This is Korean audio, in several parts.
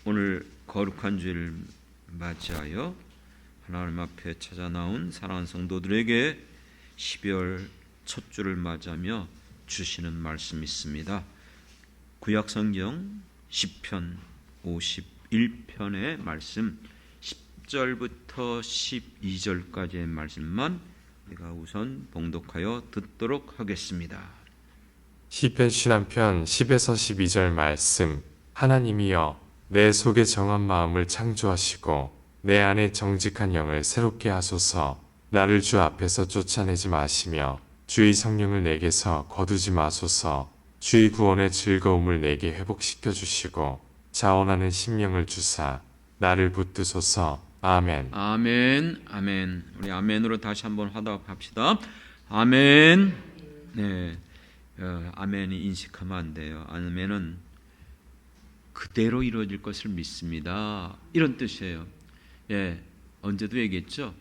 오늘 거룩한 주일을 맞이하여 하나님 앞에 찾아 나온 사랑하는 성도들에게 12월 첫 주를 맞이하며 주시는 말씀이 있습니다. 구약성경 시편 51편의 말씀 10절부터 12절까지의 말씀만 우리가 우선 봉독하여 듣도록 하겠습니다. 시편 51편 10에서 12절 말씀. 하나님이여, 내 속에 정한 마음을 창조하시고 내 안에 정직한 영을 새롭게 하소서. 나를 주 앞에서 쫓아내지 마시며 주의 성령을 내게서 거두지 마소서. 주의 구원의 즐거움을 내게 회복시켜 주시고 자원하는 심령을 주사 나를 붙드소서. 아멘. 아멘, 아멘. 우리 아멘으로 다시 한번 화답합시다. 아멘. 네, 아멘이 인식하면 안 돼요. 아멘은 그대로 이루어질 것을 믿습니다, 이런 뜻이에요. 예, 언제도 얘기했죠.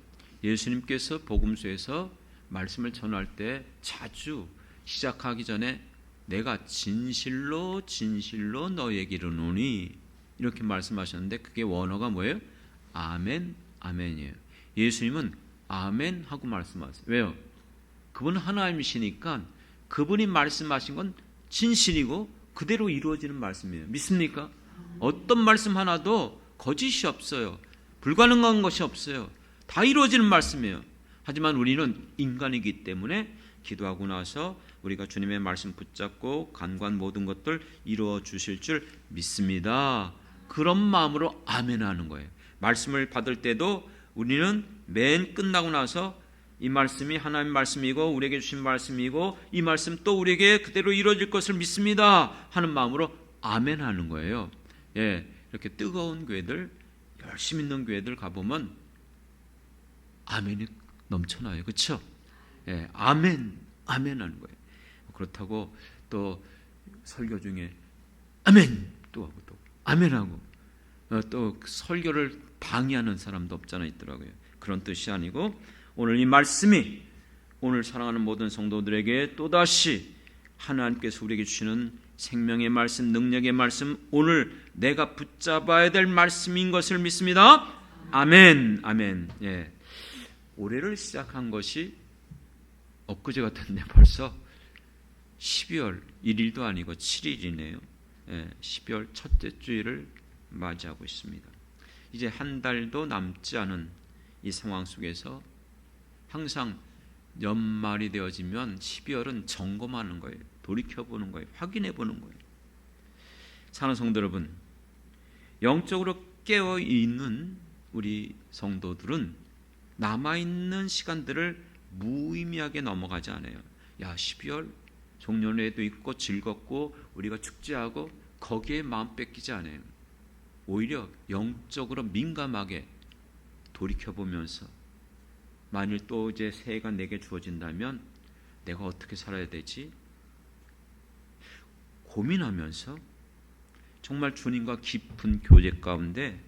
예수님께서 복음서에서 말씀을 전할 때 자주 시작하기 전에 내가 진실로 진실로 너에게 이르노니 이렇게 말씀하셨는데, 그게 원어가 뭐예요? 아멘, 아멘이에요. 예수님은 아멘 하고 말씀하세요. 왜요? 그분은 하나님이시니까 그분이 말씀하신 건 진실이고 그대로 이루어지는 말씀이에요. 믿습니까? 어떤 말씀 하나도 거짓이 없어요. 불가능한 것이 없어요. 다 이루어지는 말씀이에요. 하지만 우리는 인간이기 때문에 기도하고 나서 우리가 주님의 말씀 붙잡고 간구한 모든 것들 이루어 주실 줄 믿습니다, 그런 마음으로 아멘 하는 거예요. 말씀을 받을 때도 우리는 맨 끝나고 나서 이 말씀이 하나님 말씀이고 우리에게 주신 말씀이고 이 말씀 또 우리에게 그대로 이루어질 것을 믿습니다 하는 마음으로 아멘 하는 거예요. 예, 이렇게 뜨거운 교회들, 열심히 있는 교회들 가보면 아멘이 넘쳐나요. 그렇죠? 예, 아멘, 아멘 하는 거예요. 그렇다고 또 설교 중에 아멘 또 하고 또 아멘 하고 또 설교를 방해하는 사람도 없잖아 있더라고요. 그런 뜻이 아니고 오늘 이 말씀이 오늘 사랑하는 모든 성도들에게 또다시 하나님께서 우리에게 주시는 생명의 말씀, 능력의 말씀, 오늘 내가 붙잡아야 될 말씀인 것을 믿습니다. 아멘, 아멘. 예. 올해를 시작한 것이 엊그제 같은데 벌써 12월 1일도 아니고 7일이네요. 예, 12월 첫째 주일을 맞이하고 있습니다. 이제 한 달도 남지 않은 이 상황 속에서 항상 연말이 되어지면 12월은 점검하는 거예요. 돌이켜보는 거예요. 확인해보는 거예요. 사랑하는 성도 여러분, 영적으로 깨어있는 우리 성도들은 남아있는 시간들을 무의미하게 넘어가지 않아요. 야, 12월 종료회도 있고 즐겁고 우리가 축제하고 거기에 마음 뺏기지 않아요. 오히려 영적으로 민감하게 돌이켜보면서 만일 또 이제 새해가 내게 주어진다면 내가 어떻게 살아야 되지? 고민하면서 정말 주님과 깊은 교제 가운데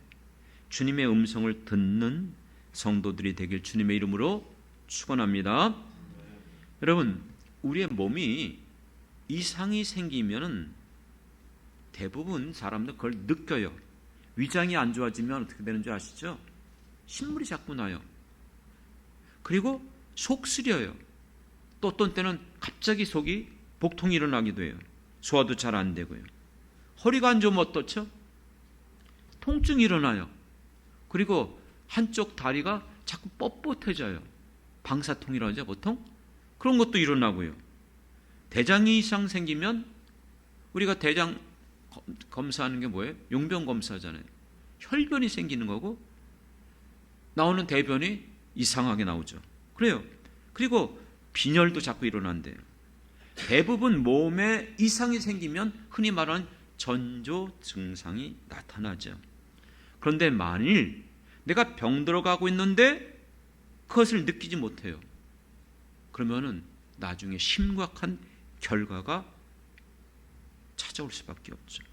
주님의 음성을 듣는 성도들이 되길 주님의 이름으로 축원합니다. 여러분, 우리의 몸이 이상이 생기면 대부분 사람들 그걸 느껴요. 위장이 안 좋아지면 어떻게 되는 줄 아시죠? 신물이 자꾸 나요. 그리고 속 쓰려요. 또 어떤 때는 갑자기 속이 복통이 일어나기도 해요. 소화도 잘 안 되고요. 허리가 안 좋으면 어떻죠? 통증이 일어나요. 그리고 한쪽 다리가 자꾸 뻣뻣해져요. 방사통이라고 하죠, 보통? 그런 것도 일어나고요. 대장이 이상 생기면 우리가 대장 검사하는 게 뭐예요? 용변 검사잖아요. 혈변이 생기는 거고 나오는 대변이 이상하게 나오죠. 그래요. 그리고 빈혈도 자꾸 일어난대요. 대부분 몸에 이상이 생기면 흔히 말하는 전조 증상이 나타나죠. 그런데 만일 내가 병들어가고 있는데 그것을 느끼지 못해요. 그러면은 나중에 심각한 결과가 찾아올 수밖에 없죠.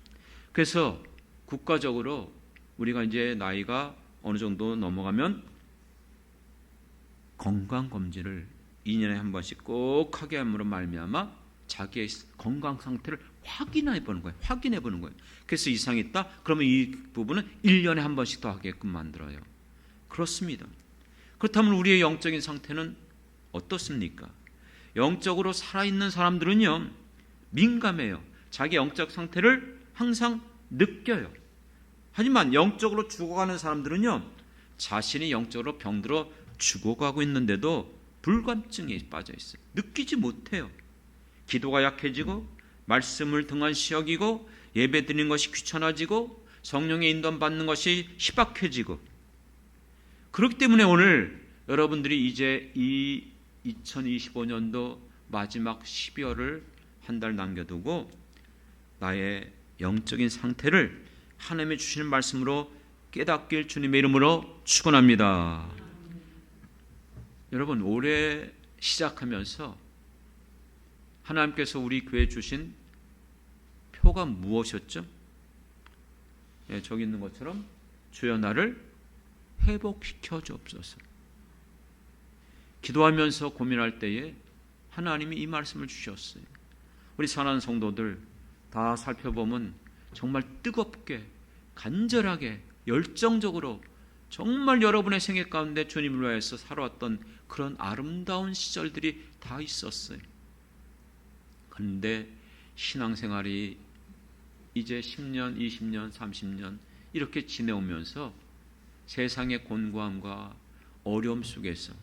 그래서 국가적으로 우리가 이제 나이가 어느 정도 넘어가면 건강검진을 2년에 한 번씩 꼭 하게 함으로 말미암아 자기의 건강 상태를 확인해 보는 거예요. 확인해 보는 거예요. 그래서 이상이 있다? 그러면 이 부분은 1년에 한 번씩 더 하게끔 만들어요. 그렇습니다. 그렇다면 우리의 영적인 상태는 어떻습니까? 영적으로 살아있는 사람들은요, 민감해요. 자기 영적 상태를 항상 느껴요. 하지만 영적으로 죽어가는 사람들은요, 자신이 영적으로 병들어 죽어가고 있는데도 불감증에 빠져 있어요. 느끼지 못해요. 기도가 약해지고 말씀을 등한시 여기고 예배 드리는 것이 귀찮아지고 성령의 인도함 받는 것이 희박해지고, 그렇기 때문에 오늘 여러분들이 이제 이 2025년도 마지막 12월을 한 달 남겨두고 나의 영적인 상태를 하나님의 주시는 말씀으로 깨닫길 주님의 이름으로 축원합니다. 여러분, 올해 시작하면서 하나님께서 우리 교회에 주신 표가 무엇이었죠? 예, 저기 있는 것처럼 주여 나를 회복시켜 주옵소서. 기도하면서 고민할 때에 하나님이 이 말씀을 주셨어요. 우리 사랑하는 성도들 다 살펴보면 정말 뜨겁게, 간절하게, 열정적으로 정말 여러분의 생애 가운데 주님을 위해서 살아왔던 그런 아름다운 시절들이 다 있었어요. 그런데 신앙생활이 이제 10년, 20년, 30년 이렇게 지내오면서 세상의 곤고함과 어려움 속에서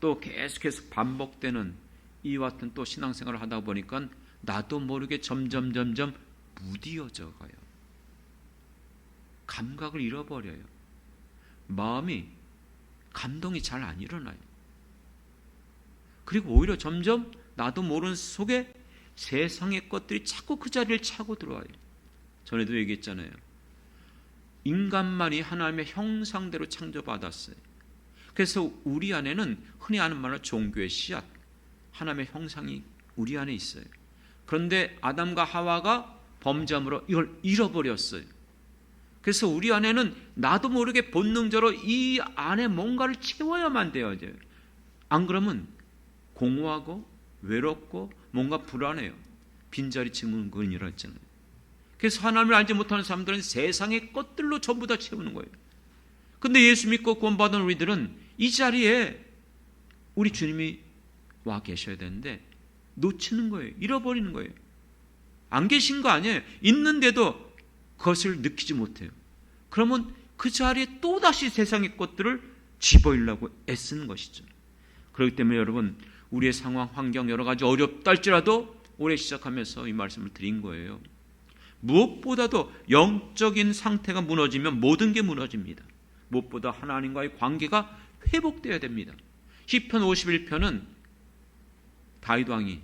또 계속해서 반복되는 이와 같은 또 신앙생활을 하다 보니까 나도 모르게 점점 무디어져 가요. 감각을 잃어버려요. 마음이, 감동이 잘 안 일어나요. 그리고 오히려 점점 나도 모르는 속에 세상의 것들이 자꾸 그 자리를 차고 들어와요. 전에도 얘기했잖아요. 인간만이 하나님의 형상대로 창조받았어요. 그래서 우리 안에는 흔히 하는 말로 종교의 씨앗, 하나님의 형상이 우리 안에 있어요. 그런데 아담과 하와가 범죄함으로 이걸 잃어버렸어요. 그래서 우리 안에는 나도 모르게 본능적으로 이 안에 뭔가를 채워야만 돼요. 안 그러면 공허하고 외롭고 뭔가 불안해요. 빈자리 증후군이라 했잖아요. 그래서 하나님을 알지 못하는 사람들은 세상의 것들로 전부 다 채우는 거예요. 근데 예수 믿고 구원받은 우리들은 이 자리에 우리 주님이 와 계셔야 되는데 놓치는 거예요. 잃어버리는 거예요. 안 계신 거 아니에요. 있는데도 그것을 느끼지 못해요. 그러면 그 자리에 또다시 세상의 것들을 집어넣으려고 애쓰는 것이죠. 그렇기 때문에 여러분, 우리의 상황, 환경 여러 가지 어렵다 할지라도 올해 시작하면서 이 말씀을 드린 거예요. 무엇보다도 영적인 상태가 무너지면 모든 게 무너집니다. 무엇보다 하나님과의 관계가 회복되어야 됩니다. 시편 51편은 다윗 왕이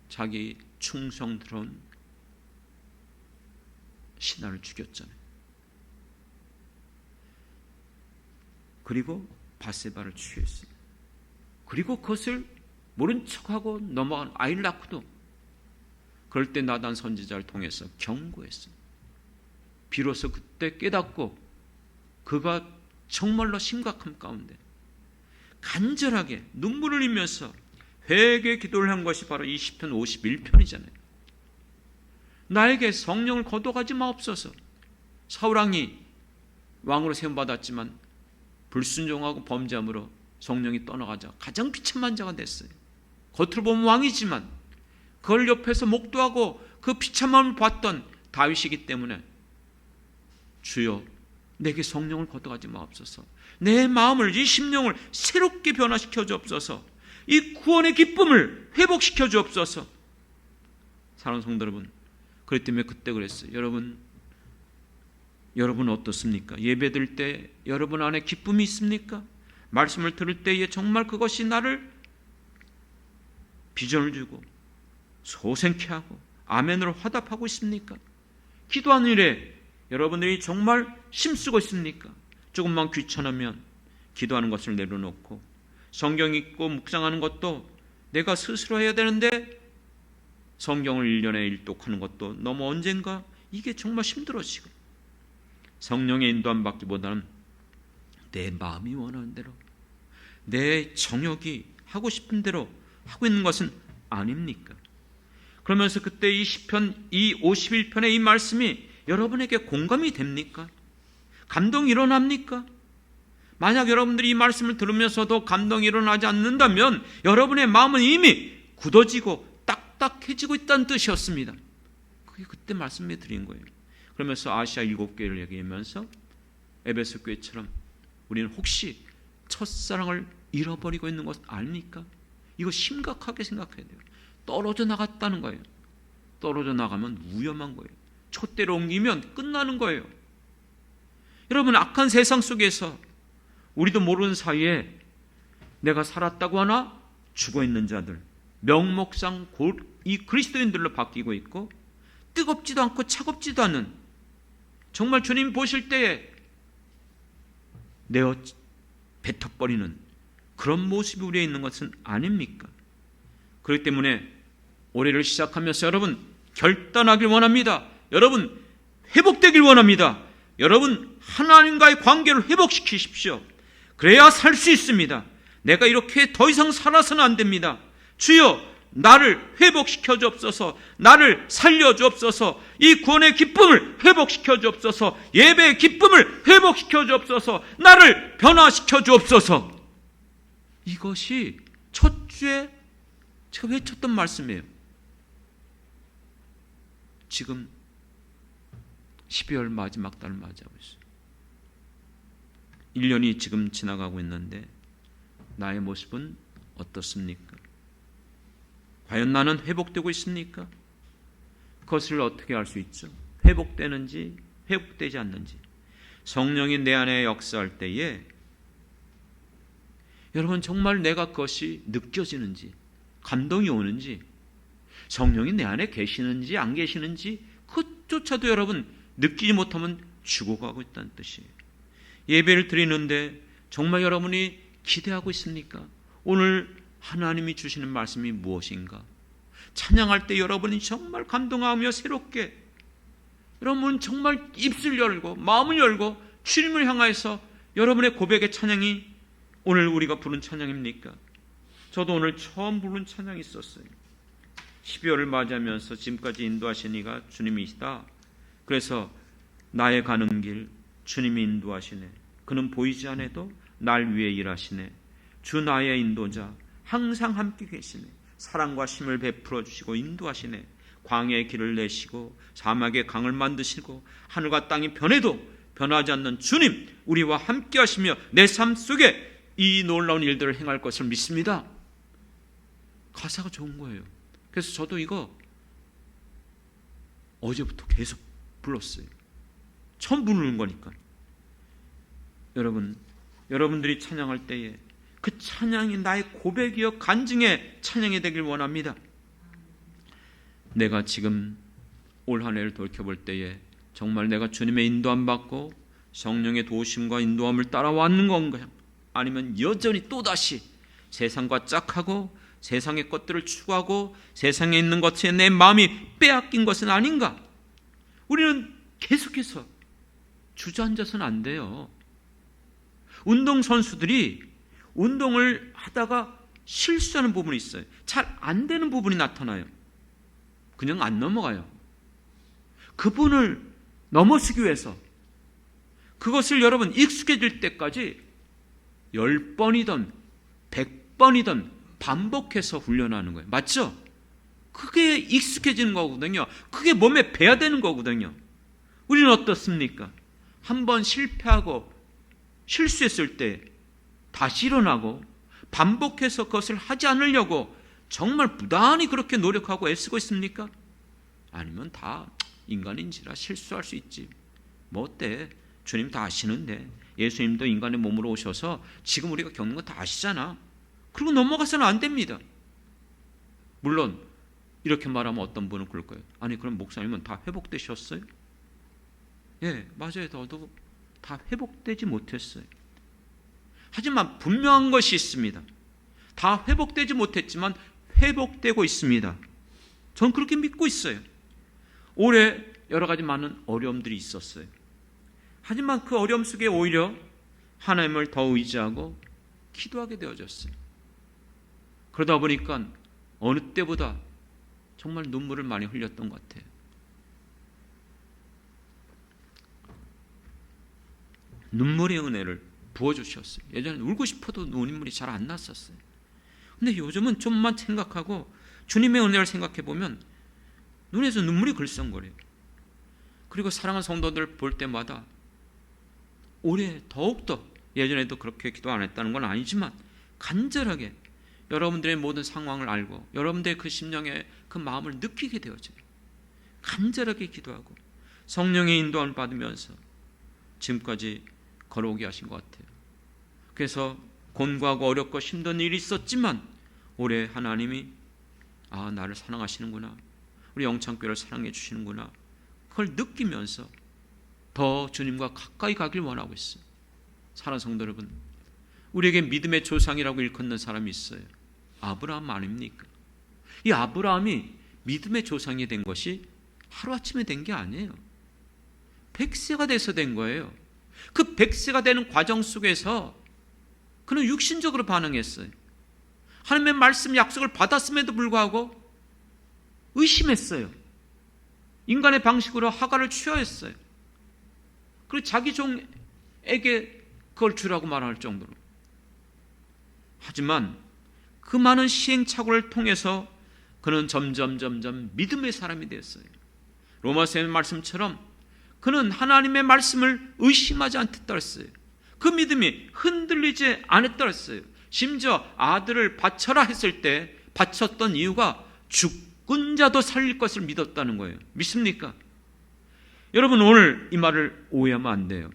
자기 충성스러운 신하를 죽였잖아요. 그리고 바세바를 취했어요. 그리고 그것을 모른 척하고 넘어간 아이를 낳고도 그럴 때 나단 선지자를 통해서 경고했어요. 비로소 그때 깨닫고 그가 정말로 심각함 가운데 간절하게 눈물을 흘리면서 회개 기도를 한 것이 바로 이 시편 51편이잖아요. 나에게 성령을 거둬가지 마옵소서. 사울왕이 왕으로 세움받았지만 불순종하고 범죄함으로 성령이 떠나가자 가장 비참한 자가 됐어요. 겉으로 보면 왕이지만 그걸 옆에서 목도하고 그 비참함을 봤던 다윗이기 때문에 주여 내게 성령을 거둬가지 마옵소서. 내 마음을, 이 심령을 새롭게 변화시켜 주옵소서. 이 구원의 기쁨을 회복시켜 주옵소서. 사랑하는 성도 여러분, 그렇기 때문에 그때 그랬어요. 여러분 어떻습니까? 예배 드릴 때 여러분 안에 기쁨이 있습니까? 말씀을 들을 때에 정말 그것이 나를 비전을 주고 소생케 하고 아멘으로 화답하고 있습니까? 기도하는 일에 여러분들이 정말 힘쓰고 있습니까? 조금만 귀찮으면 기도하는 것을 내려놓고 성경 읽고 묵상하는 것도 내가 스스로 해야 되는데 성경을 1년에 일독하는 것도 너무 언젠가 이게 정말 힘들어지고 성령의 인도함 받기보다는 내 마음이 원하는 대로 내 정욕이 하고 싶은 대로 하고 있는 것은 아닙니까? 그러면서 그때 이 시편 이 51편의 이 말씀이 여러분에게 공감이 됩니까? 감동이 일어납니까? 만약 여러분들이 이 말씀을 들으면서도 감동이 일어나지 않는다면 여러분의 마음은 이미 굳어지고 딱딱해지고 있다는 뜻이었습니다. 그게 그때 말씀해 드린 거예요. 그러면서 아시아 7교회를 얘기하면서 에베소 교회처럼 우리는 혹시 첫사랑을 잃어버리고 있는 것 아닙니까? 이거 심각하게 생각해야 돼요. 떨어져 나갔다는 거예요. 떨어져 나가면 위험한 거예요. 촛대로 옮기면 끝나는 거예요. 여러분, 악한 세상 속에서 우리도 모르는 사이에 내가 살았다고 하나 죽어 있는 자들, 명목상 이 그리스도인들로 바뀌고 있고, 뜨겁지도 않고 차갑지도 않은, 정말 주님 보실 때에 내어 뱉어버리는 그런 모습이 우리에 있는 것은 아닙니까? 그렇기 때문에 올해를 시작하면서 여러분 결단하길 원합니다. 여러분 회복되길 원합니다. 여러분 하나님과의 관계를 회복시키십시오. 그래야 살 수 있습니다. 내가 이렇게 더 이상 살아서는 안 됩니다. 주여 나를 회복시켜 주옵소서. 나를 살려 주옵소서. 이 구원의 기쁨을 회복시켜 주옵소서. 예배의 기쁨을 회복시켜 주옵소서. 나를 변화시켜 주옵소서. 이것이 첫 주에 제가 외쳤던 말씀이에요. 지금 12월 마지막 달을 맞이하고 있어요. 1년이 지금 지나가고 있는데 나의 모습은 어떻습니까? 과연 나는 회복되고 있습니까? 그것을 어떻게 알 수 있죠? 회복되는지 회복되지 않는지. 성령이 내 안에 역사할 때에 여러분 정말 내가 그것이 느껴지는지, 감동이 오는지, 성령이 내 안에 계시는지 안 계시는지 그것조차도 여러분 느끼지 못하면 죽어가고 있다는 뜻이에요. 예배를 드리는데 정말 여러분이 기대하고 있습니까? 오늘 하나님이 주시는 말씀이 무엇인가? 찬양할 때 여러분이 정말 감동하며 새롭게, 여러분 정말 입술 열고 마음을 열고 주님을 향하여서 여러분의 고백의 찬양이 오늘 우리가 부른 찬양입니까? 저도 오늘 처음 부른 찬양이 있었어요. 12월을 맞이하면서 지금까지 인도하신 이가 주님이시다. 그래서 나의 가는 길 주님이 인도하시네. 그는 보이지 않아도 날 위해 일하시네. 주 나의 인도자 항상 함께 계시네. 사랑과 힘을 베풀어 주시고 인도하시네. 광야의 길을 내시고 사막의 강을 만드시고 하늘과 땅이 변해도 변하지 않는 주님, 우리와 함께 하시며 내 삶 속에 이 놀라운 일들을 행할 것을 믿습니다. 가사가 좋은 거예요. 그래서 저도 이거 어제부터 계속 불렀어요. 처음 부르는 거니까. 여러분들이 찬양할 때에 그 찬양이 나의 고백이여 간증의 찬양이 되길 원합니다. 내가 지금 올 한 해를 돌이켜볼 때에 정말 내가 주님의 인도함 받고 성령의 도우심과 인도함을 따라왔는 건가요? 아니면 여전히 또다시 세상과 짝하고 세상의 것들을 추구하고 세상에 있는 것에 내 마음이 빼앗긴 것은 아닌가? 우리는 계속해서 주저앉아서는 안 돼요. 운동선수들이 운동을 하다가 실수하는 부분이 있어요. 잘 안 되는 부분이 나타나요. 그냥 안 넘어가요. 그분을 넘어서기 위해서 그것을 여러분 익숙해질 때까지 10번이든 100번이든 반복해서 훈련하는 거예요. 맞죠? 그게 익숙해지는 거거든요. 그게 몸에 배야 되는 거거든요. 우리는 어떻습니까? 한번 실패하고 실수했을 때 다시 일어나고 반복해서 그것을 하지 않으려고 정말 부단히 그렇게 노력하고 애쓰고 있습니까? 아니면 다 인간인지라 실수할 수 있지. 뭐 어때? 주님 다 아시는데. 예수님도 인간의 몸으로 오셔서 지금 우리가 겪는 거 다 아시잖아. 그리고 넘어가서는 안 됩니다. 물론 이렇게 말하면 어떤 분은 그럴 거예요. 아니 그럼 목사님은 다 회복되셨어요? 예, 맞아요. 저도 다 회복되지 못했어요. 하지만 분명한 것이 있습니다. 다 회복되지 못했지만 회복되고 있습니다. 전 그렇게 믿고 있어요. 올해 여러 가지 많은 어려움들이 있었어요. 하지만 그 어려움 속에 오히려 하나님을 더 의지하고 기도하게 되어졌어요. 그러다 보니까 어느 때보다 정말 눈물을 많이 흘렸던 것 같아요. 눈물의 은혜를 부어주셨어요. 예전에 울고 싶어도 눈물이 잘 안 났었어요. 근데 요즘은 좀만 생각하고 주님의 은혜를 생각해 보면 눈에서 눈물이 글썽거려요. 그리고 사랑하는 성도들 볼 때마다 올해 더욱더, 예전에도 그렇게 기도 안 했다는 건 아니지만 간절하게 여러분들의 모든 상황을 알고 여러분들의 그 심령의 그 마음을 느끼게 되어져요. 간절하게 기도하고 성령의 인도함을 받으면서 지금까지 걸어오게 하신 것 같아요. 그래서 곤고하고 어렵고 힘든 일이 있었지만 올해 하나님이 나를 사랑하시는구나, 우리 영창교회를 사랑해 주시는구나, 그걸 느끼면서 더 주님과 가까이 가길 원하고 있어요. 사랑하는 성도 여러분, 우리에게 믿음의 조상이라고 일컫는 사람이 있어요. 아브라함 아닙니까? 이 아브라함이 믿음의 조상이 된 것이 하루아침에 된 게 아니에요. 100세가 돼서 된 거예요. 그 100세가 되는 과정 속에서 그는 육신적으로 반응했어요. 하나님의 말씀 약속을 받았음에도 불구하고 의심했어요. 인간의 방식으로 하갈을 취하했어요. 그리고 자기 종에게 그걸 주라고 말할 정도로. 하지만 그 많은 시행착오를 통해서 그는 점점 믿음의 사람이 되었어요. 로마서의 말씀처럼 그는 하나님의 말씀을 의심하지 않겠다 했어요. 그 믿음이 흔들리지 않았다 했어요. 심지어 아들을 바쳐라 했을 때 바쳤던 이유가 죽은 자도 살릴 것을 믿었다는 거예요. 믿습니까? 여러분, 오늘 이 말을 오해하면 안 돼요.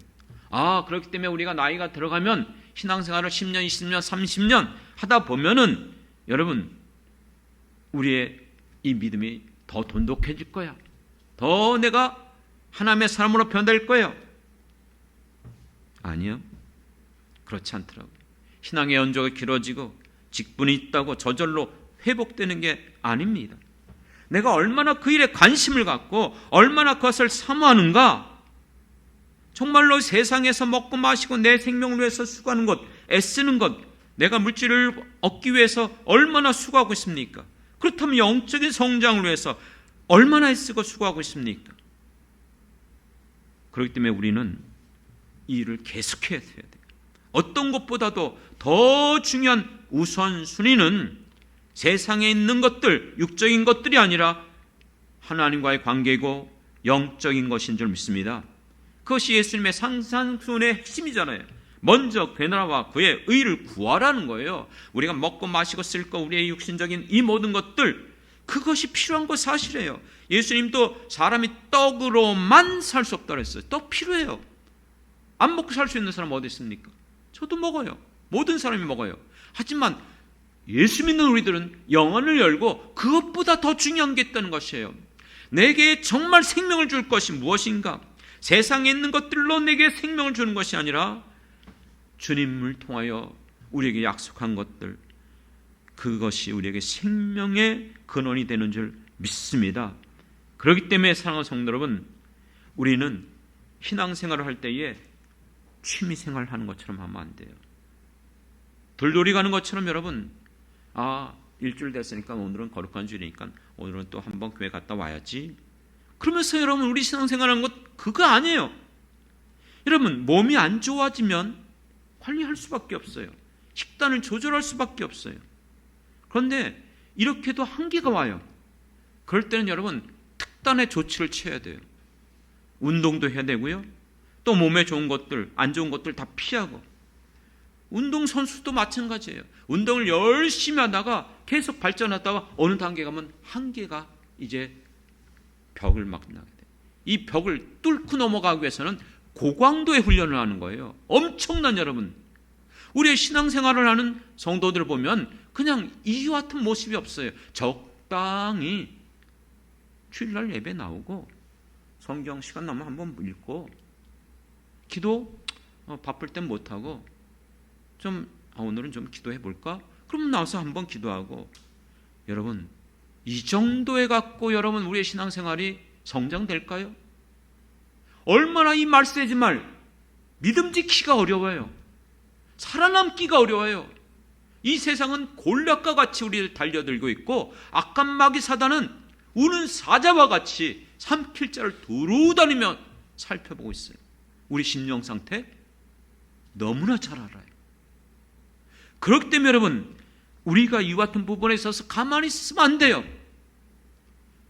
그렇기 때문에 우리가 나이가 들어가면 신앙생활을 10년, 20년, 30년 하다 보면은 여러분, 우리의 이 믿음이 더 돈독해질 거야. 더 내가 하나님의 사람으로 변될 거예요. 아니요, 그렇지 않더라고요. 신앙의 연조가 길어지고 직분이 있다고 저절로 회복되는 게 아닙니다. 내가 얼마나 그 일에 관심을 갖고 얼마나 그것을 사모하는가, 정말로 세상에서 먹고 마시고 내 생명을 위해서 수고하는 것, 애쓰는 것, 내가 물질을 얻기 위해서 얼마나 수고하고 있습니까? 그렇다면 영적인 성장을 위해서 얼마나 애쓰고 수고하고 있습니까? 그렇기 때문에 우리는 이 일을 계속해야 돼요. 어떤 것보다도 더 중요한 우선순위는 세상에 있는 것들, 육적인 것들이 아니라 하나님과의 관계이고 영적인 것인 줄 믿습니다. 그것이 예수님의 산상수훈의 핵심이잖아요. 먼저 그 나라와 그의 의를 구하라는 거예요. 우리가 먹고 마시고 쓸 거, 우리의 육신적인 이 모든 것들, 그것이 필요한 거 사실이에요. 예수님도 사람이 떡으로만 살 수 없다고 했어요. 떡 필요해요. 안 먹고 살 수 있는 사람 어디 있습니까? 저도 먹어요. 모든 사람이 먹어요. 하지만 예수 믿는 우리들은 영혼을 열고 그것보다 더 중요한 게 있다는 것이에요. 내게 정말 생명을 줄 것이 무엇인가? 세상에 있는 것들로 내게 생명을 주는 것이 아니라 주님을 통하여 우리에게 약속한 것들, 그것이 우리에게 생명의 근원이 되는 줄 믿습니다. 그렇기 때문에 사랑하는 성도 여러분, 우리는 신앙생활을 할 때에 취미생활을 하는 것처럼 하면 안 돼요. 돌돌이 가는 것처럼 여러분, 일주일 됐으니까 오늘은 거룩한 주일이니까 오늘은 또 한번 교회 갔다 와야지, 그러면서 여러분 우리 신앙생활하는 것 그거 아니에요. 여러분, 몸이 안 좋아지면 관리할 수밖에 없어요. 식단을 조절할 수밖에 없어요. 그런데 이렇게도 한계가 와요. 그럴 때는 여러분 특단의 조치를 취해야 돼요. 운동도 해야 되고요, 또 몸에 좋은 것들, 안 좋은 것들 다 피하고. 운동선수도 마찬가지예요. 운동을 열심히 하다가 계속 발전하다가 어느 단계 가면 한계가 이제 벽을 막 나게 돼요. 이 벽을 뚫고 넘어가기 위해서는 고강도의 훈련을 하는 거예요. 엄청난, 여러분, 우리의 신앙생활을 하는 성도들을 보면 그냥 이와 같은 모습이 없어요. 적당히 주일날 예배 나오고 성경 시간 나면 한번 읽고, 기도 바쁠 땐 못하고 좀 오늘은 좀 기도해 볼까? 그럼 나와서 한번 기도하고. 여러분, 이 정도에 갖고 여러분 우리의 신앙생활이 성장될까요? 얼마나 이 말세지 말 믿음 지키기가 어려워요. 살아남기가 어려워요. 이 세상은 골략과 같이 우리를 달려들고 있고 악한 마귀 사단은 우는 사자와 같이 삼킬자를 두루 다니며 살펴보고 있어요. 우리 심령 상태 너무나 잘 알아요. 그렇기 때문에 여러분, 우리가 이 같은 부분에 있어서 가만히 있으면 안 돼요.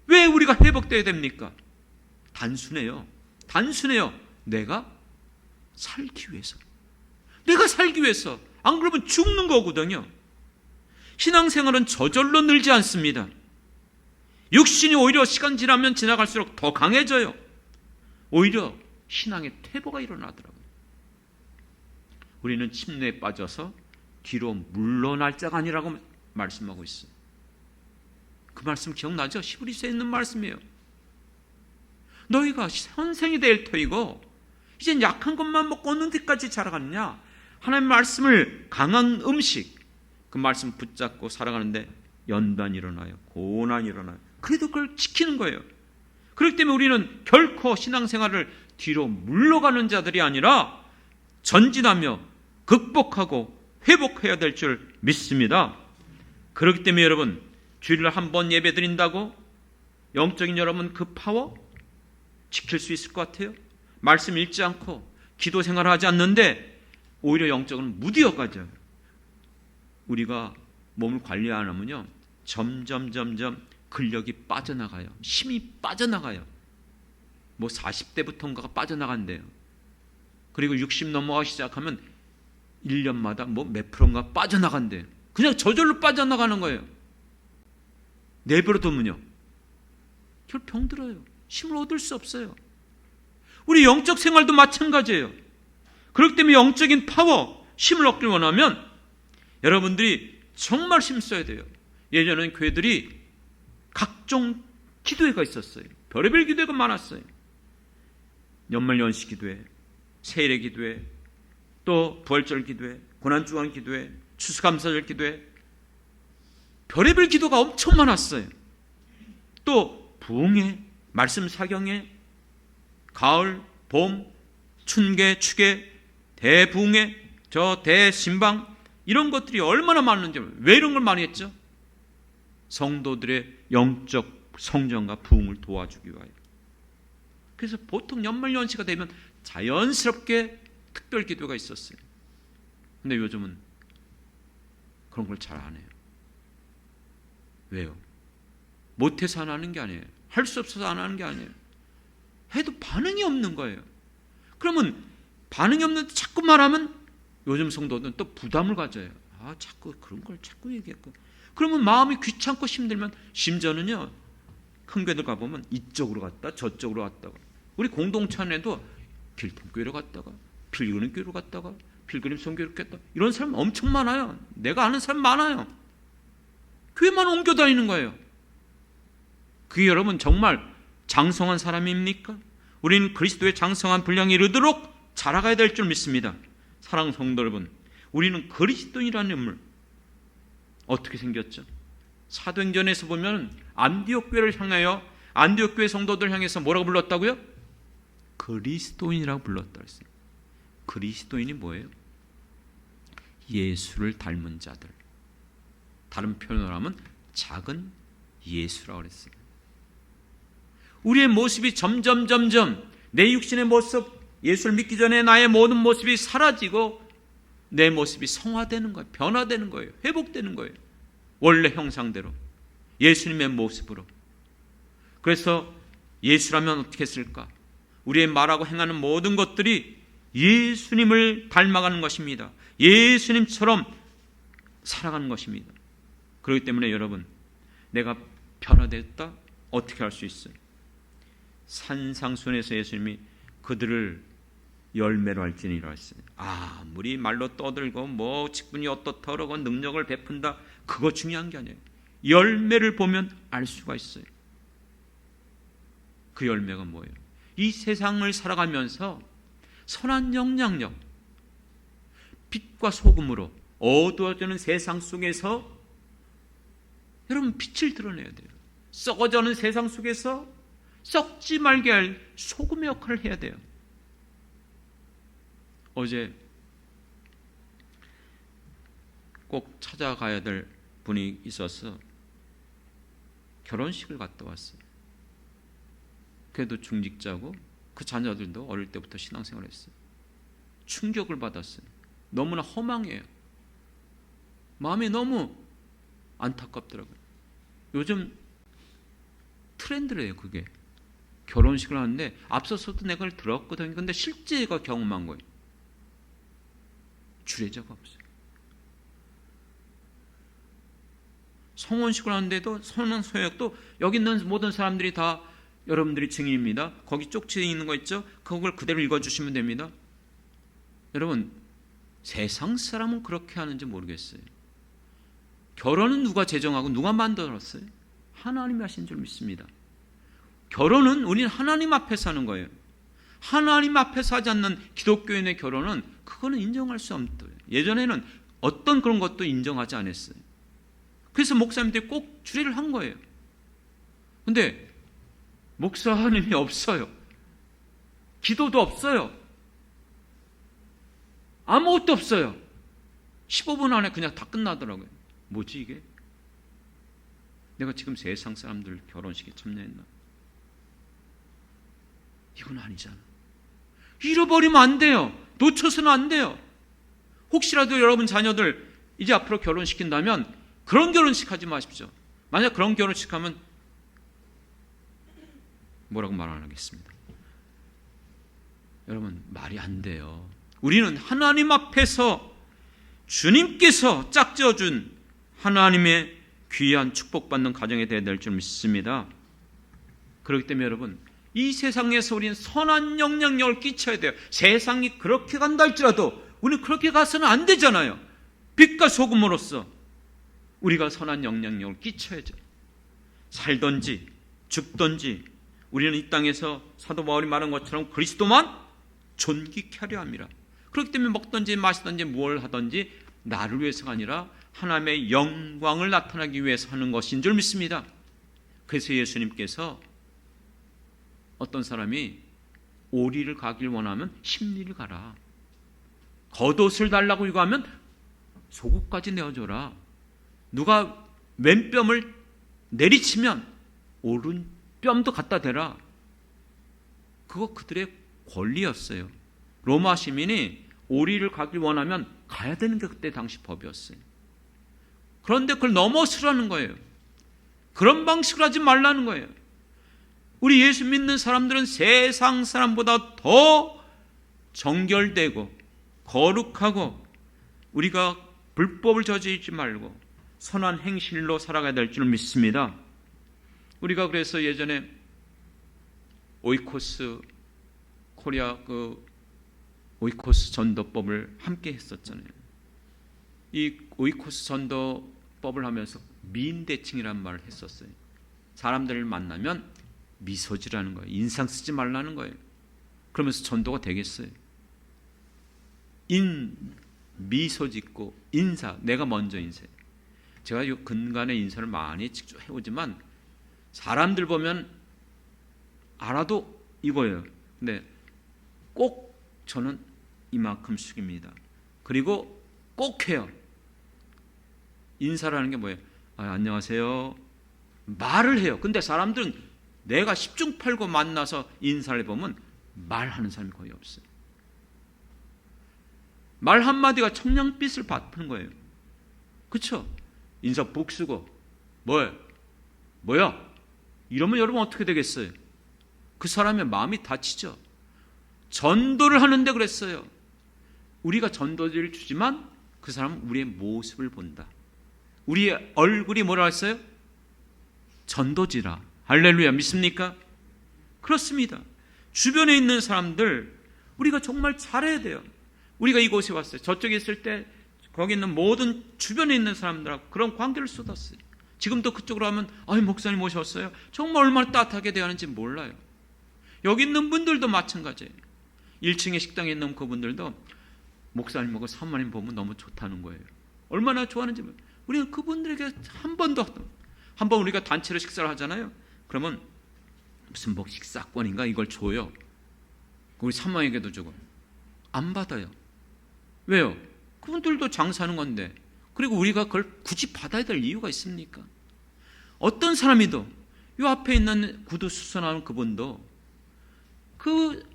왜 우리가 회복되어야 됩니까? 단순해요. 내가 살기 위해서. 안 그러면 죽는 거거든요. 신앙생활은 저절로 늘지 않습니다. 육신이 오히려 시간 지나면 지나갈수록 더 강해져요. 오히려 신앙의 퇴보가 일어나더라고요. 우리는 침례에 빠져서 뒤로 물러날 자가 아니라고 말씀하고 있어요. 그 말씀 기억나죠? 히브리서에 있는 말씀이에요. 너희가 선생이 될 터이고 이젠 약한 것만 먹고 어느 데까지 자라가느냐? 하나님의 말씀을 강한 음식, 그 말씀 붙잡고 살아가는데 연단이 일어나요. 고난이 일어나요. 그래도 그걸 지키는 거예요. 그렇기 때문에 우리는 결코 신앙생활을 뒤로 물러가는 자들이 아니라 전진하며 극복하고 회복해야 될 줄 믿습니다. 그렇기 때문에 여러분, 주일날 한 번 예배 드린다고 영적인 여러분 그 파워 지킬 수 있을 것 같아요? 말씀 읽지 않고 기도 생활을 하지 않는데 오히려 영적으로 무디어가죠. 우리가 몸을 관리 안 하면요, 점점 근력이 빠져나가요. 힘이 빠져나가요. 뭐 40대부터인가가 빠져나간대요. 그리고 60 넘어가기 시작하면 1년마다 뭐 몇 프로인가 빠져나간대요. 그냥 저절로 빠져나가는 거예요. 내버려두면요, 결 병들어요. 힘을 얻을 수 없어요. 우리 영적 생활도 마찬가지예요. 그렇기 때문에 영적인 파워, 힘을 얻길 원하면 여러분들이 정말 힘써야 돼요. 예전에는 교회들이 각종 기도회가 있었어요. 별의별 기도회가 많았어요. 연말연시 기도회, 세일의 기도회, 또 부활절 기도회, 고난주간 기도회, 추수감사절 기도회, 별의별 기도가 엄청 많았어요. 또 부흥회, 말씀 사경회, 가을, 봄, 춘계, 추계, 대부흥회, 대신방, 이런 것들이 얼마나 많은지. 왜 이런 걸 많이 했죠? 성도들의 영적 성장과 부흥을 도와주기 위하여. 그래서 보통 연말연시가 되면 자연스럽게 특별 기도가 있었어요. 근데 요즘은 그런 걸 잘 안 해요. 왜요? 못해서 안 하는 게 아니에요. 할 수 없어서 안 하는 게 아니에요. 해도 반응이 없는 거예요. 그러면 반응이 없는데 자꾸 말하면 요즘 성도들은 또 부담을 가져요. 자꾸 그런 걸 자꾸 얘기했고. 그러면 마음이 귀찮고 힘들면, 심지어는요, 큰 교회들 가보면 이쪽으로 갔다 저쪽으로 갔다가, 우리 공동체 안에도 길통교회로 갔다가 필그림 교회로 갔다가 필그림 선교회로 갔다, 이런 사람 엄청 많아요. 내가 아는 사람 많아요. 교회만 옮겨 다니는 거예요. 그게 여러분 정말 장성한 사람입니까? 우리는 그리스도의 장성한 분량에 이르도록 자라가야 될 줄 믿습니다. 사랑하는 성도 여러분, 우리는 그리스도인이라는 인물, 어떻게 생겼죠? 사도행전에서 보면 안디옥 교회를 향하여, 안디옥 교회 성도들 향해서 뭐라고 불렀다고요? 그리스도인이라고 불렀다 했어요. 그리스도인이 뭐예요? 예수를 닮은 자들. 다른 표현으로 하면 작은 예수라고 그랬어요. 우리의 모습이 점점 내 육신의 모습, 예수를 믿기 전에 나의 모든 모습이 사라지고 내 모습이 성화되는 거예요. 변화되는 거예요. 회복되는 거예요. 원래 형상대로, 예수님의 모습으로. 그래서 예수라면 어떻게 했을까? 우리의 말하고 행하는 모든 것들이 예수님을 닮아가는 것입니다. 예수님처럼 살아가는 것입니다. 그렇기 때문에 여러분, 내가 변화됐다? 어떻게 할 수 있어요? 산상순에서 예수님이 그들을 열매로 할지니라 했어요. 아무리 말로 떠들고 뭐 직분이 어떻다 그러고 능력을 베푼다, 그거 중요한 게 아니에요. 열매를 보면 알 수가 있어요. 그 열매가 뭐예요? 이 세상을 살아가면서 선한 영향력, 빛과 소금으로 어두워지는 세상 속에서 여러분 빛을 드러내야 돼요. 썩어져는 세상 속에서 썩지 말게 할 소금의 역할을 해야 돼요. 어제 꼭 찾아가야 될 분이 있어서 결혼식을 갔다 왔어요. 그래도 중직자고 그 자녀들도 어릴 때부터 신앙생활을 했어요. 충격을 받았어요. 너무나 허망해요. 마음이 너무 안타깝더라고요. 요즘 트렌드래요, 그게. 결혼식을 하는데 앞서서도 내가 그걸 들었거든요. 근데 실제가 경험한 거예요. 주례자가 없어요. 성혼식을 하는데도 선언 서약도 여기 있는 모든 사람들이 다 여러분들이 증인입니다. 거기 쪽지에 있는 거 있죠? 그걸 그대로 읽어주시면 됩니다. 여러분, 세상 사람은 그렇게 하는지 모르겠어요. 결혼은 누가 제정하고 누가 만들었어요? 하나님이 하신 줄 믿습니다. 결혼은 우리는 하나님 앞에서 하는 거예요. 하나님 앞에서 하지 않는 기독교인의 결혼은 그거는 인정할 수 없어요. 예전에는 어떤 그런 것도 인정하지 않았어요. 그래서 목사님들이 꼭 주례를 한 거예요. 근데 목사님이 없어요. 기도도 없어요. 아무것도 없어요. 15분 안에 그냥 다 끝나더라고요. 뭐지 이게? 내가 지금 세상 사람들 결혼식에 참여했나? 이건 아니잖아. 잃어버리면 안 돼요. 놓쳐서는 안 돼요. 혹시라도 여러분 자녀들 이제 앞으로 결혼시킨다면 그런 결혼식 하지 마십시오. 만약 그런 결혼식 하면 뭐라고 말 안 하겠습니다. 여러분, 말이 안 돼요. 우리는 하나님 앞에서 주님께서 짝지어준 하나님의 귀한 축복받는 가정이 되어야 될 줄 믿습니다. 그렇기 때문에 여러분, 이 세상에서 우리는 선한 영향력을 끼쳐야 돼요. 세상이 그렇게 간다 할지라도 우리는 그렇게 가서는 안 되잖아요. 빛과 소금으로서 우리가 선한 영향력을 끼쳐야죠. 살든지 죽든지 우리는 이 땅에서 사도 바울이 말한 것처럼 그리스도만 존귀케 하려 함이라. 그렇기 때문에 먹든지 마시든지 뭘 하든지 나를 위해서가 아니라 하나님의 영광을 나타나기 위해서 하는 것인 줄 믿습니다. 그래서 예수님께서 어떤 사람이 오리를 가길 원하면 십리를 가라. 겉옷을 달라고 요구하면 속옷까지 내어줘라. 누가 왼뺨을 내리치면 오른뺨도 갖다 대라. 그거 그들의 권리였어요. 로마 시민이 오리를 가길 원하면 가야 되는 게 그때 당시 법이었어요. 그런데 그걸 넘어서라는 거예요. 그런 방식으로 하지 말라는 거예요. 우리 예수 믿는 사람들은 세상 사람보다 더 정결되고 거룩하고 우리가 불법을 저지르지 말고 선한 행실로 살아가야 될 줄 믿습니다. 우리가 그래서 예전에 오이코스 코리아 오이코스 전도법을 함께 했었잖아요. 이 오이코스 전도법을 하면서 미인대칭이라는 말을 했었어요. 사람들을 만나면 미소지라는 거예요. 인상 쓰지 말라는 거예요. 그러면서 전도가 되겠어요. 미소 짓고 인사, 내가 먼저 인사해. 제가 이 근간에 인사를 많이 직접 해오지만 사람들 보면 알아도 이거예요. 근데 꼭 저는 이만큼 숙입니다. 그리고 꼭 해요. 인사라는 게 뭐예요? 안녕하세요. 말을 해요. 근데 사람들은 내가 10중 8구 만나서 인사를 해보면 말하는 사람이 거의 없어요. 말 한마디가 청량빛을 받는 거예요. 그렇죠? 인사 복 쓰고 뭐야? 이러면 여러분 어떻게 되겠어요? 그 사람의 마음이 다치죠. 전도를 하는데 그랬어요. 우리가 전도지를 주지만 그 사람은 우리의 모습을 본다. 우리의 얼굴이 뭐라 했어요? 전도지라. 할렐루야, 믿습니까? 그렇습니다. 주변에 있는 사람들 우리가 정말 잘해야 돼요. 우리가 이곳에 왔어요. 저쪽에 있을 때 거기 있는 모든 주변에 있는 사람들하고 그런 관계를 쏟았어요. 지금도 그쪽으로 하면 목사님 오셨어요. 정말 얼마나 따뜻하게 대하는지 몰라요. 여기 있는 분들도 마찬가지예요. 1층에 식당에 있는 그분들도 목사님하고 사모님 보면 너무 좋다는 거예요. 얼마나 좋아하는지 우리는 그분들에게 한 번 우리가 단체로 식사를 하잖아요. 그러면 무슨 식사권인가 이걸 줘요. 우리 사모님에게도 주고 안 받아요. 왜요? 그분들도 장사하는 건데. 그리고 우리가 그걸 굳이 받아야 될 이유가 있습니까? 어떤 사람이도 요 앞에 있는 구두 수선하는 그분도 그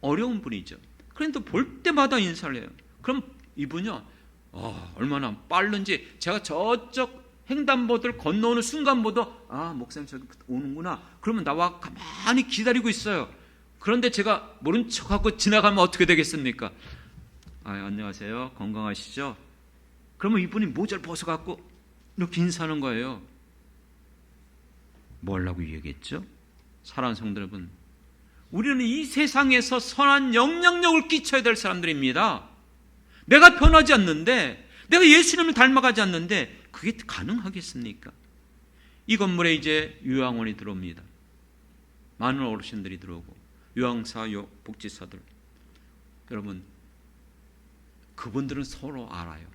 어려운 분이죠. 그런데 볼 때마다 인사를 해요. 그럼 이분이요, 얼마나 빠른지 제가 저쪽 횡단보도를 건너오는 순간보다 목사님 저기 오는구나. 그러면 나와 가만히 기다리고 있어요. 그런데 제가 모른 척하고 지나가면 어떻게 되겠습니까? 안녕하세요. 건강하시죠? 그러면 이분이 모자를 벗어갖고 이렇게 인사하는 거예요. 뭐라고 얘기했죠? 사랑하는 성도 여러분, 우리는 이 세상에서 선한 영향력을 끼쳐야 될 사람들입니다. 내가 변하지 않는데, 내가 예수님을 닮아가지 않는데 그게 가능하겠습니까? 이 건물에 이제 요양원이 들어옵니다. 많은 어르신들이 들어오고 요양사, 복지사들. 여러분, 그분들은 서로 알아요.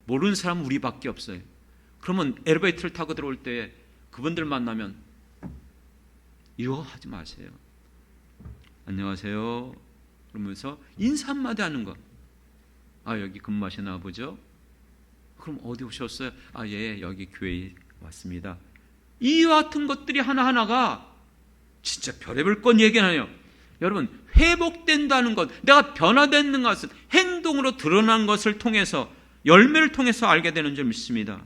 모르는 사람은 우리밖에 없어요. 그러면 엘리베이터를 타고 들어올 때 그분들 만나면 이거 하지 마세요. 안녕하세요 그러면서 인사 한마디 하는 거. 여기 근무하시나 보죠? 그럼 어디 오셨어요? 예, 여기 교회에 왔습니다. 이와 같은 것들이 하나하나가 진짜 별의별 건 얘기하네요. 여러분, 회복된다는 것, 내가 변화되는 것은 행동으로 드러난 것을 통해서, 열매를 통해서 알게 되는 줄 믿습니다.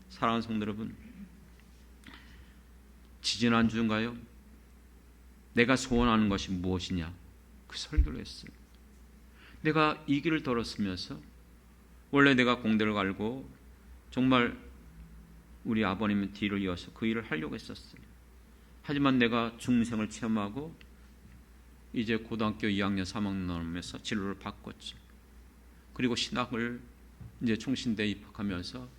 사랑하는 성도 여러분, 지지난주인가요? 내가 소원하는 것이 무엇이냐, 그 설교를 했어요. 내가 이 길을 걸었으면서 원래 내가 공대를 갈고 정말 우리 아버님은 뒤를 이어서 그 일을 하려고 했었어요. 하지만 내가 중생을 체험하고 이제 고등학교 2학년 3학년 넘으면서 진로를 바꿨죠. 그리고 신학을 이제 총신대에 입학하면서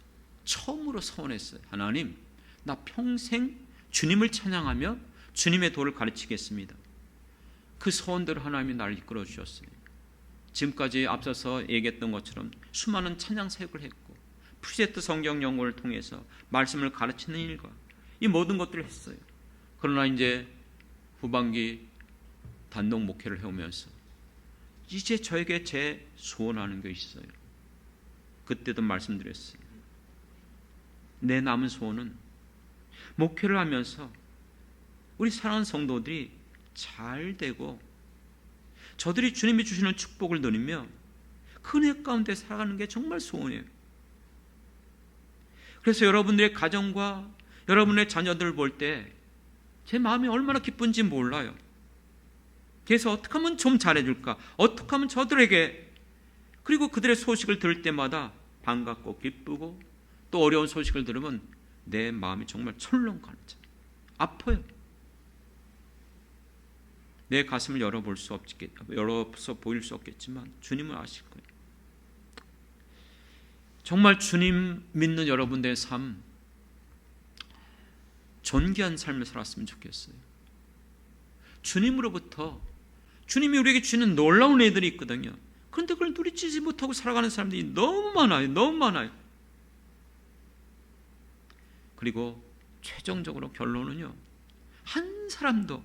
처음으로 서원했어요. 하나님, 나 평생 주님을 찬양하며 주님의 도를 가르치겠습니다. 그 소원대로 하나님이 나를 이끌어 주셨어요. 지금까지 앞서서 얘기했던 것처럼 수많은 찬양 사역을 했고 프리세트 성경 연구를 통해서 말씀을 가르치는 일과 이 모든 것들을 했어요. 그러나 이제 후반기 단독 목회를 해오면서 이제 저에게 제 소원하는 게 있어요. 그때도 말씀드렸어요. 내 남은 소원은 목회를 하면서 우리 사랑하는 성도들이 잘 되고 저들이 주님이 주시는 축복을 누리며 그 은혜 가운데 살아가는 게 정말 소원이에요. 그래서 여러분들의 가정과 여러분의 자녀들을 볼 때 제 마음이 얼마나 기쁜지 몰라요. 그래서 어떻게 하면 좀 잘해줄까, 어떻게 하면 저들에게, 그리고 그들의 소식을 들을 때마다 반갑고 기쁘고 또 어려운 소식을 들으면 내 마음이 정말 철렁가죠. 아파요. 내 가슴을 열어서 보일 수 없겠지만 주님은 아실 거예요. 정말 주님 믿는 여러분들의 삶, 존귀한 삶을 살았으면 좋겠어요. 주님으로부터, 주님이 우리에게 주는 놀라운 애들이 있거든요. 그런데 그걸 누리지 못하고 살아가는 사람들이 너무 많아요. 너무 많아요. 그리고 최종적으로 결론은요, 한 사람도,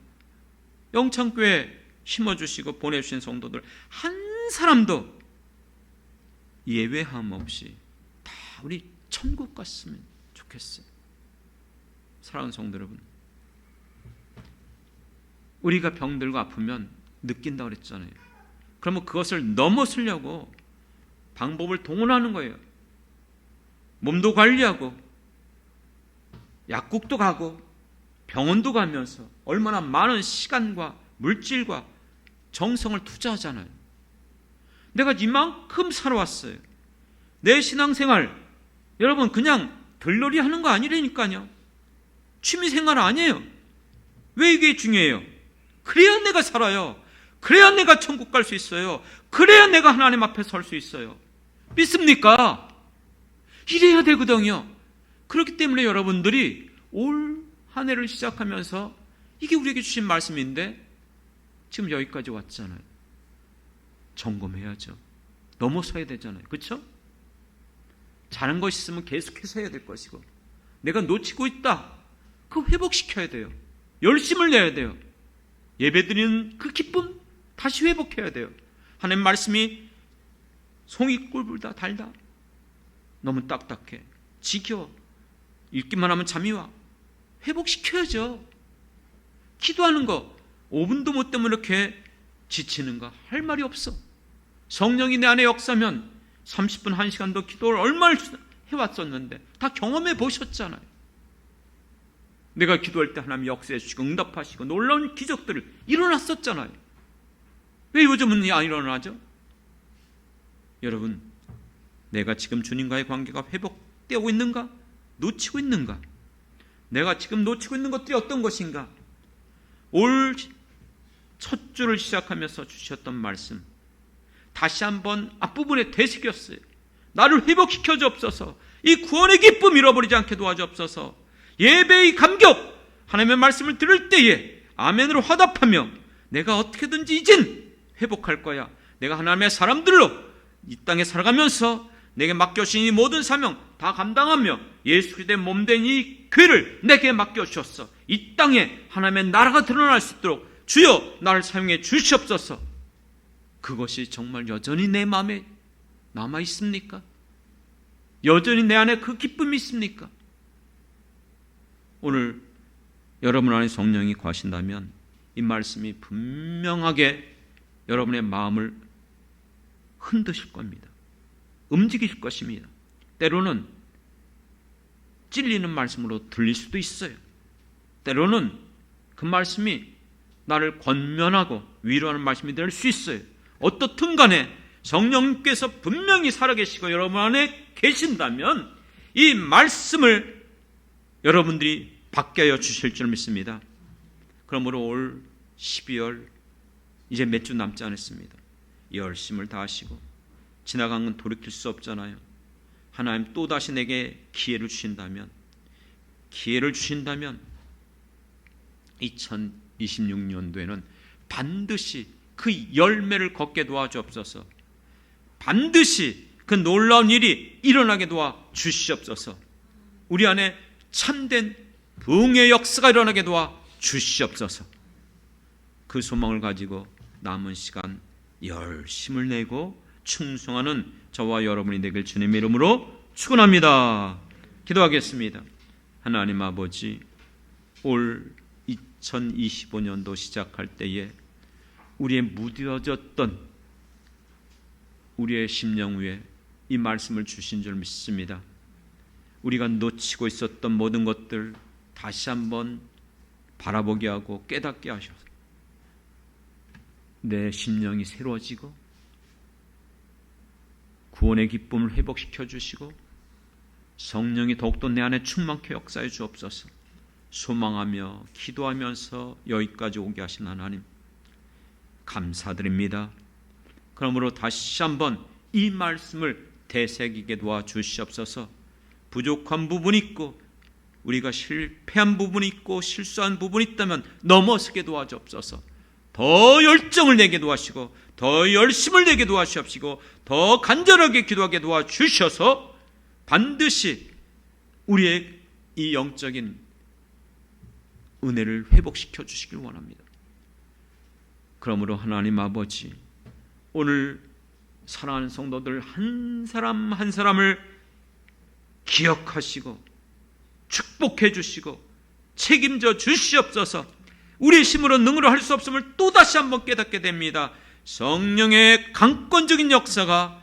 영창교회 심어주시고 보내주신 성도들 한 사람도 예외함 없이 다 우리 천국 갔으면 좋겠어요. 사랑하는 성도 여러분, 우리가 병들고 아프면 느낀다고 그랬잖아요. 그러면 그것을 넘어서려고 방법을 동원하는 거예요. 몸도 관리하고 약국도 가고 병원도 가면서 얼마나 많은 시간과 물질과 정성을 투자하잖아요. 내가 이만큼 살아왔어요. 내 신앙생활, 여러분 그냥 들러리 하는 거 아니라니까요. 취미생활 아니에요. 왜 이게 중요해요? 그래야 내가 살아요. 그래야 내가 천국 갈 수 있어요. 그래야 내가 하나님 앞에 설 수 있어요. 믿습니까? 이래야 되거든요. 그렇기 때문에 여러분들이 올 한 해를 시작하면서 이게 우리에게 주신 말씀인데 지금 여기까지 왔잖아요. 점검해야죠. 넘어서야 되잖아요. 그렇죠? 잘한 것이 있으면 계속해서 해야 될 것이고, 내가 놓치고 있다, 그거 회복시켜야 돼요. 열심을 내야 돼요. 예배드리는 그 기쁨 다시 회복해야 돼요. 하나님 말씀이 송이꿀보다 달다, 너무 딱딱해, 지겨워, 읽기만 하면 잠이 와, 회복시켜야죠. 기도하는 거 5분도 못 되면 이렇게 지치는가 할 말이 없어. 성령이 내 안에 역사면 30분 1시간도 기도를 얼마나 해왔었는데 다 경험해 보셨잖아요. 내가 기도할 때 하나님 역사해 주시고 응답하시고 놀라운 기적들을 일어났었잖아요. 왜 요즘은 안 일어나죠? 여러분, 내가 지금 주님과의 관계가 회복되고 있는가? 놓치고 있는가? 내가 지금 놓치고 있는 것들이 어떤 것인가? 올 첫 주를 시작하면서 주셨던 말씀 다시 한번 앞부분에 되새겼어요. 나를 회복시켜 주옵소서. 이 구원의 기쁨 잃어버리지 않게 도와주옵소서. 예배의 감격, 하나님의 말씀을 들을 때에 아멘으로 화답하며 내가 어떻게든지 이젠 회복할 거야. 내가 하나님의 사람들로 이 땅에 살아가면서 내게 맡겨주신 이 모든 사명 다 감당하며 예수 그리스도의 몸된 이 교회를 내게 맡겨주셨어. 이 땅에 하나님의 나라가 드러날 수 있도록 주여 나를 사용해 주시옵소서. 그것이 정말 여전히 내 마음에 남아 있습니까? 여전히 내 안에 그 기쁨이 있습니까? 오늘 여러분 안에 성령이 거하신다면 이 말씀이 분명하게 여러분의 마음을 흔드실 겁니다. 움직일 것입니다. 때로는 찔리는 말씀으로 들릴 수도 있어요. 때로는 그 말씀이 나를 권면하고 위로하는 말씀이 될 수 있어요. 어떻든 간에 성령께서 분명히 살아계시고 여러분 안에 계신다면 이 말씀을 여러분들이 받게 하여 주실 줄 믿습니다. 그러므로 올 12월 이제 몇 주 남지 않았습니다. 열심을 다하시고 지나간 건 돌이킬 수 없잖아요. 하나님 또다시 내게 기회를 주신다면 2026년도에는 반드시 그 열매를 걷게 도와주옵소서. 반드시 그 놀라운 일이 일어나게 도와주시옵소서. 우리 안에 참된 부흥의 역사가 일어나게 도와주시옵소서. 그 소망을 가지고 남은 시간 열심을 내고 충성하는 저와 여러분이 되길 주님의 이름으로 축원합니다. 기도하겠습니다. 하나님 아버지, 올 2025년도 시작할 때에 우리의 무뎌졌던 우리의 심령 위에 이 말씀을 주신 줄 믿습니다. 우리가 놓치고 있었던 모든 것들 다시 한번 바라보게 하고 깨닫게 하셔서 내 심령이 새로워지고 구원의 기쁨을 회복시켜 주시고 성령이 더욱더 내 안에 충만케 역사해 주옵소서. 소망하며 기도하면서 여기까지 오게 하신 하나님 감사드립니다. 그러므로 다시 한번 이 말씀을 되새기게 도와주시옵소서. 부족한 부분이 있고 우리가 실패한 부분이 있고 실수한 부분이 있다면 넘어서게 도와주옵소서. 더 열정을 내게 도와주시고 더 열심을 내게 도와주시옵시고 더 간절하게 기도하게 도와주셔서 반드시 우리의 이 영적인 은혜를 회복시켜 주시길 원합니다. 그러므로 하나님 아버지, 오늘 사랑하는 성도들 한 사람 한 사람을 기억하시고 축복해 주시고 책임져 주시옵소서. 우리의 힘으로 능으로 할 수 없음을 또다시 한번 깨닫게 됩니다. 성령의 강권적인 역사가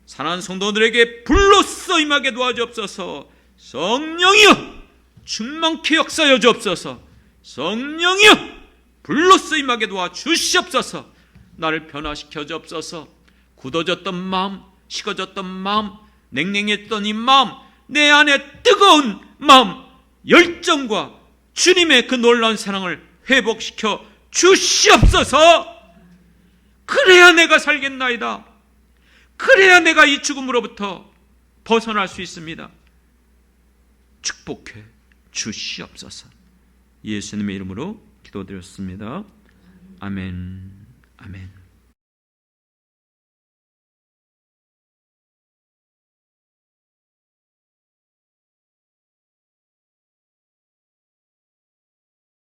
사랑하는 성도들에게 불로써 임하게 도와주옵소서. 성령이여 충만케 역사하여 주옵소서. 성령이여 불로써 임하게 도와주시옵소서. 나를 변화시켜 주옵소서. 굳어졌던 마음, 식어졌던 마음, 냉랭했던 이 마음, 내 안에 뜨거운 마음, 열정과 주님의 그 놀라운 사랑을 회복시켜 주시옵소서. 그래야 내가 살겠나이다. 그래야 내가 이 죽음으로부터 벗어날 수 있습니다. 축복해 주시옵소서. 예수님의 이름으로 기도드렸습니다. 아멘. 아멘.